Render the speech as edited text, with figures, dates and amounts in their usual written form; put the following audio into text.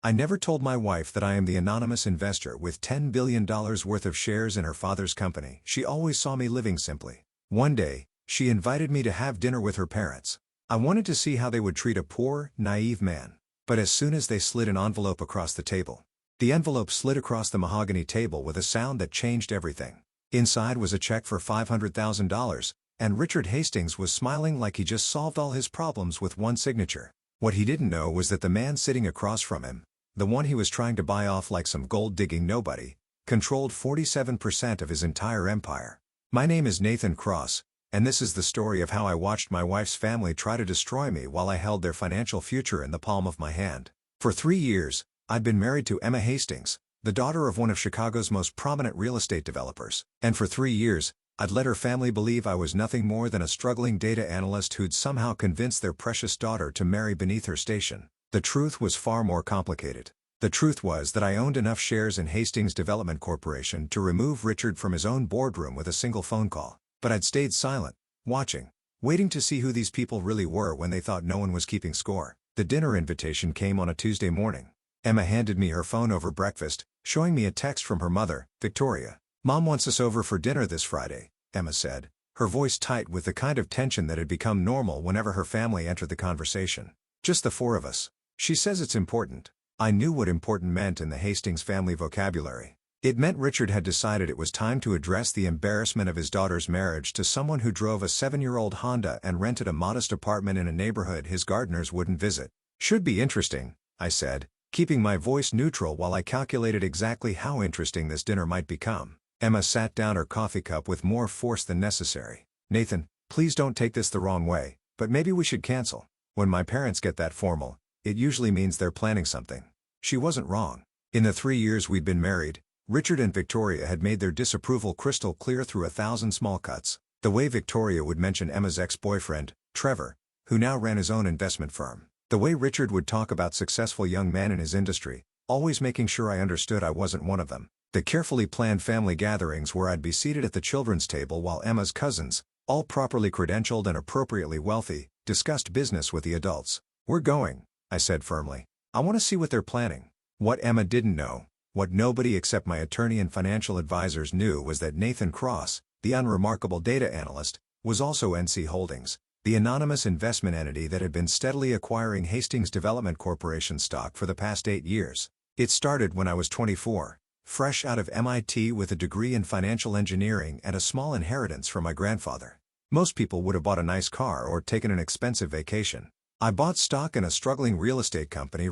I never told my wife that I am the anonymous investor with $10 billion worth of shares in her father's company. She always saw me living simply. One day, she invited me to have dinner with her parents. I wanted to see how they would treat a poor, naive man. But as soon as they slid an envelope across the table, the envelope slid across the mahogany table with a sound that changed everything. Inside was a check for $500,000, and Richard Hastings was smiling like he just solved all his problems with one signature. What he didn't know was that the man sitting across from him, the one he was trying to buy off like some gold-digging nobody, controlled 47% of his entire empire. My name is Nathan Cross, and this is the story of how I watched my wife's family try to destroy me while I held their financial future in the palm of my hand. For 3 years, I'd been married to Emma Hastings, the daughter of one of Chicago's most prominent real estate developers. And for 3 years, I'd let her family believe I was nothing more than a struggling data analyst who'd somehow convinced their precious daughter to marry beneath her station. The truth was far more complicated. The truth was that I owned enough shares in Hastings Development Corporation to remove Richard from his own boardroom with a single phone call. But I'd stayed silent, watching, waiting to see who these people really were when they thought no one was keeping score. The dinner invitation came on a Tuesday morning. Emma handed me her phone over breakfast, showing me a text from her mother, Victoria. "Mom wants us over for dinner this Friday," Emma said, her voice tight with the kind of tension that had become normal whenever her family entered the conversation. "Just the 4 of us. She says it's important." I knew what important meant in the Hastings family vocabulary. It meant Richard had decided it was time to address the embarrassment of his daughter's marriage to someone who drove a 7-year-old Honda and rented a modest apartment in a neighborhood his gardeners wouldn't visit. "Should be interesting," I said, keeping my voice neutral while I calculated exactly how interesting this dinner might become. Emma sat down her coffee cup with more force than necessary. "Nathan, please don't take this the wrong way, but maybe we should cancel. When my parents get that formal, it usually means they're planning something." She wasn't wrong. In the 3 years we'd been married, Richard and Victoria had made their disapproval crystal clear through 1,000 small cuts. The way Victoria would mention Emma's ex-boyfriend, Trevor, who now ran his own investment firm. The way Richard would talk about successful young men in his industry, always making sure I understood I wasn't one of them. The carefully planned family gatherings where I'd be seated at the children's table while Emma's cousins, all properly credentialed and appropriately wealthy, discussed business with the adults. "We're going," I said firmly. "I want to see what they're planning." What Emma didn't know, what nobody except my attorney and financial advisors knew, was that Nathan Cross, the unremarkable data analyst, was also NC Holdings, the anonymous investment entity that had been steadily acquiring Hastings Development Corporation stock for the past 8 years. It started when I was 24, fresh out of MIT with a degree in financial engineering and a small inheritance from my grandfather. Most people would have bought a nice car or taken an expensive vacation. I bought stock in a struggling real estate company